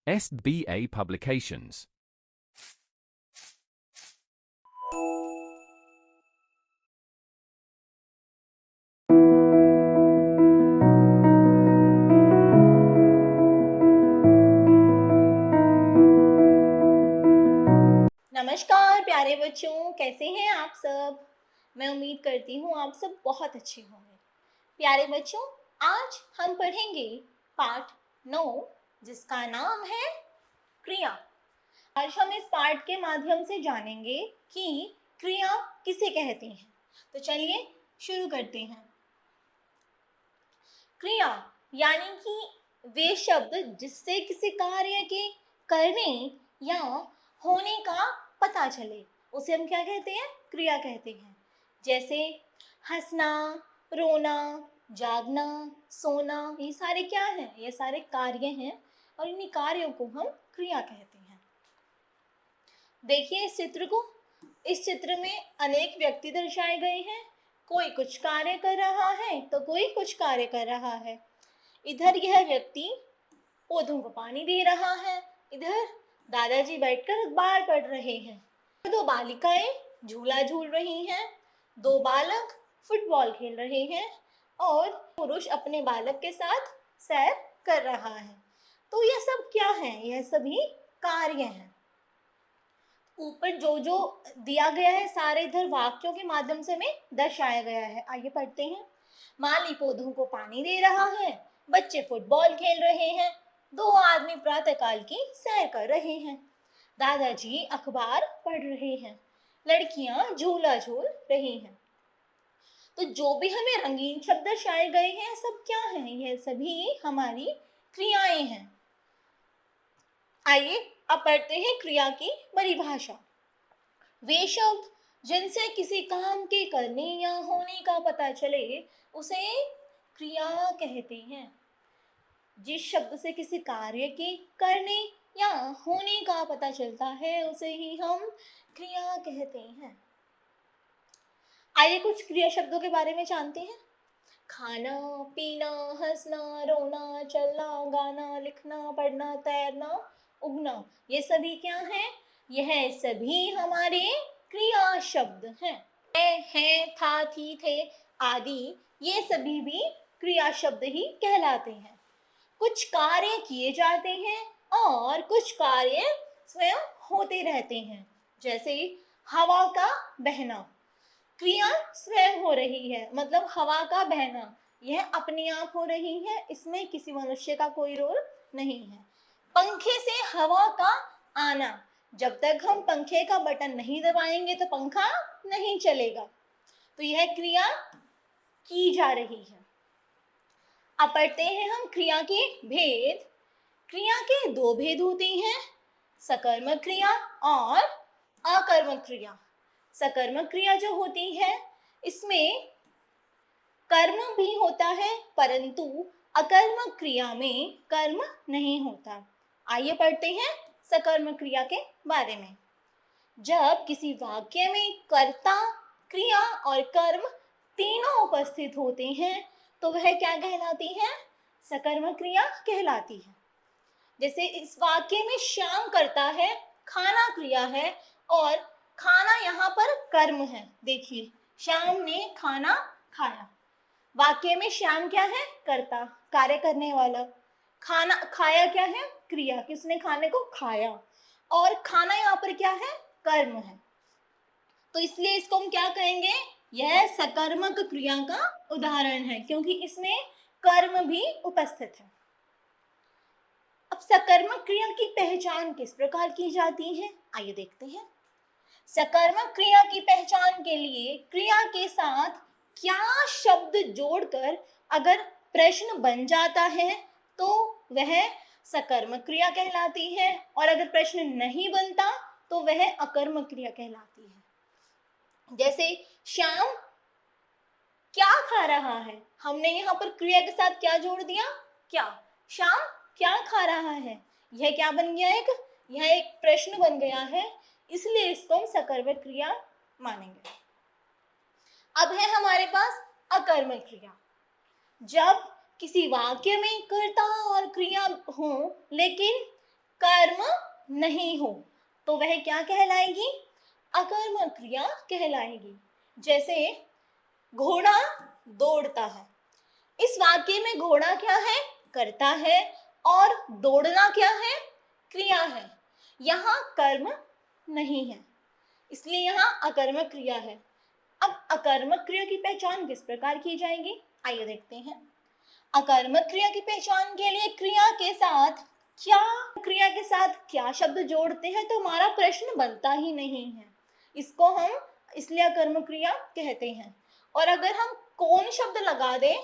SBA Publications. नमस्कार प्यारे बच्चों, कैसे हैं आप सब। मैं उम्मीद करती हूँ आप सब बहुत अच्छे होंगे। प्यारे बच्चों, आज हम पढ़ेंगे पाठ 9 जिसका नाम है क्रिया। आज हम इस पाठ के माध्यम से जानेंगे कि क्रिया किसे कहते हैं। तो चलिए शुरू करते हैं। क्रिया यानी कि वे शब्द जिससे किसी कार्य के करने या होने का पता चले उसे हम क्या कहते हैं, क्रिया कहते हैं। जैसे हंसना, रोना, जागना, सोना, ये सारे क्या हैं, ये सारे कार्य हैं और इन्हीं कार्यों को हम क्रिया कहते हैं। देखिए इस चित्र को। इस चित्र में अनेक व्यक्ति दर्शाए गए हैं। कोई कुछ कार्य कर रहा है तो कोई कुछ कार्य कर रहा है। इधर यह व्यक्ति पौधों को पानी दे रहा है, इधर दादाजी बैठकर अखबार पढ़ रहे हैं। दो बालिकाएं झूला झूल रही हैं, दो बालक फुटबॉल खेल रहे हैं और पुरुष अपने बालक के साथ सैर कर रहा है। तो यह सब क्या है, यह सभी कार्य हैं। ऊपर जो जो दिया गया है सारे इधर वाक्यों के माध्यम से हमें दर्शाया गया है। आइए पढ़ते हैं। माली पौधों को पानी दे रहा है, बच्चे फुटबॉल खेल रहे हैं, दो आदमी प्रातःकाल की सैर कर रहे हैं, दादाजी अखबार पढ़ रहे हैं, लड़कियां झूला झूल रही हैं। तो जो भी हमें रंगीन शब्द दर्शाए गए हैं सब क्या हैं, यह सभी हमारी क्रियाएं हैं। आइए अब पढ़ते हैं क्रिया की परिभाषा। वे शब्द जिनसे किसी काम के करने या होने का पता चले उसे क्रिया कहते हैं। जिस शब्द से किसी कार्य के करने या होने का पता चलता है उसे ही हम क्रिया कहते हैं। आइए कुछ क्रिया शब्दों के बारे में जानते हैं। खाना, पीना, हंसना, रोना, चलना, गाना, लिखना, पढ़ना, तैरना, उगना, ये सभी क्या हैं, यह सभी हमारे क्रिया शब्द हैं। है, था, थी, थे आदि ये सभी भी क्रिया शब्द ही कहलाते हैं। कुछ कार्य किए जाते हैं और कुछ कार्य स्वयं होते रहते हैं। जैसे हवा का बहना, क्रिया स्वयं हो रही है, मतलब हवा का बहना यह अपने आप हो रही है, इसमें किसी मनुष्य का कोई रोल नहीं है। पंखे से हवा का आना, जब तक हम पंखे का बटन नहीं दबाएंगे तो पंखा नहीं चलेगा, तो यह क्रिया की जा रही है। अब पढ़ते हैं हम क्रिया के भेद। क्रिया के दो भेद होते हैं, सकर्मक क्रिया और अकर्मक क्रिया। सकर्मक क्रिया जो होती है इसमें कर्म भी होता है परंतु अकर्मक क्रिया में कर्म नहीं होता। आइए पढ़ते हैं सकर्मक क्रिया के बारे में। जब किसी वाक्य में कर्ता, क्रिया और कर्म तीनों उपस्थित होते हैं तो वह क्या कहलाती है, सकर्मक क्रिया कहलाती है। जैसे इस वाक्य में श्याम करता है, खाना क्रिया है और खाना यहाँ पर कर्म है। देखिए श्याम ने खाना खाया, वाक्य में श्याम क्या है, कर्ता, कार्य करने वाला। खाना खाया क्या है, क्रिया, किसने खाने को खाया, और खाना यहाँ पर क्या है, कर्म है। तो इसलिए इसको हम क्या कहेंगे, यह सकर्मक क्रिया का उदाहरण है क्योंकि इसमें कर्म भी उपस्थित है। अब सकर्मक क्रिया की पहचान किस प्रकार की जाती है, आइए देखते हैं। सकर्मक क्रिया की पहचान के लिए क्रिया के साथ क्या शब्द जोड़कर अगर प्रश्न बन जाता है तो वह सकर्मक क्रिया कहलाती है, और अगर प्रश्न नहीं बनता तो वह अकर्मक क्रिया कहलाती है। जैसे श्याम क्या खा रहा है, हमने यहाँ पर क्रिया के साथ क्या जोड़ दिया, क्या। श्याम क्या खा रहा है, यह क्या बन गया, यह एक प्रश्न बन गया है, इसलिए इसको हम सकर्मक क्रिया मानेंगे। अब है हमारे पास अकर्मक क्रिया। जब किसी वाक्य में कर्ता और क्रिया हो लेकिन कर्म नहीं हो तो वह क्या कहलाएगी? अकर्मक क्रिया कहलाएगी। जैसे घोड़ा दौड़ता है, इस वाक्य में घोड़ा क्या है? कर्ता है, और दौड़ना क्या है? क्रिया है। यहाँ कर्म नहीं है, इसलिए यहाँ अकर्मक क्रिया है। अब अकर्मक क्रिया की पहचान किस प्रकार की जाएगी, आइए देखते हैं। अकर्मक क्रिया की पहचान के लिए क्रिया के साथ क्या शब्द जोड़ते हैं तो हमारा प्रश्न बनता ही नहीं है। इसको हम इसलिए अकर्मक क्रिया कहते हैं। और अगर हम कौन शब्द लगा दें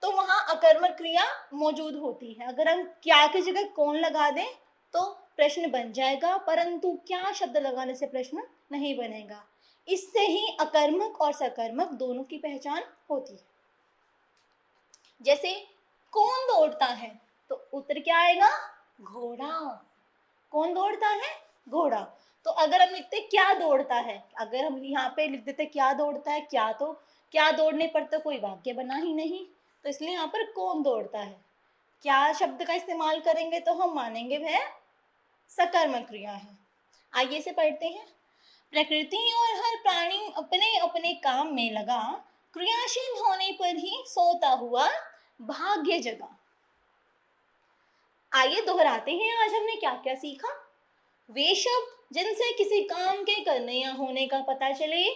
तो वहां अकर्मक क्रिया मौजूद होती है। अगर हम क्या की जगह कौन लगा दें तो प्रश्न बन जाएगा, परंतु क्या शब्द लगाने से प्रश्न नहीं बनेगा। इससे ही अकर्मक और सकर्मक दोनों की पहचान होती है। जैसे कौन दौड़ता है तो उत्तर क्या आएगा? घोड़ा। कौन दौड़ता है? घोड़ा। तो अगर हम लिखते क्या दौड़ता है, अगर हम यहाँ पे लिख देते क्या दौड़ता है, क्या दौड़ने पर तो कोई वाक्य बना ही नहीं, तो इसलिए यहाँ पर कौन दौड़ता है। क्या शब्द का इस्तेमाल करेंगे तो हम मानेंगे वह सकर्मक क्रिया है। आइए से पढ़ते हैं। प्रकृति और हर प्राणी अपने अपने काम में लगा, क्रियाशील होने पर ही सोता हुआ भाग्य जगा। आइए दोहराते हैं, आज हमने क्या क्या सीखा। वे शब्द जिनसे किसी काम के करने या होने का पता चले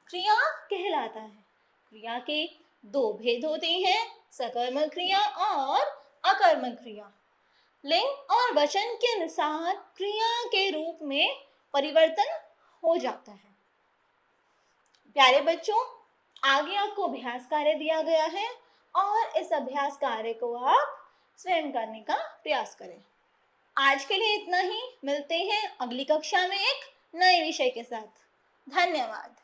क्रिया कहलाता है। क्रिया के दो भेद होते हैं, सकर्मक क्रिया और अकर्मक क्रिया। लिंग और वचन के अनुसार क्रिया के रूप में परिवर्तन हो जाता है। प्यारे बच्चों, आगे आपको अभ्यास कार्य दिया गया है और इस अभ्यास कार्य को आप स्वयं करने का प्रयास करें। आज के लिए इतना ही। मिलते हैं अगली कक्षा में एक नए विषय के साथ। धन्यवाद।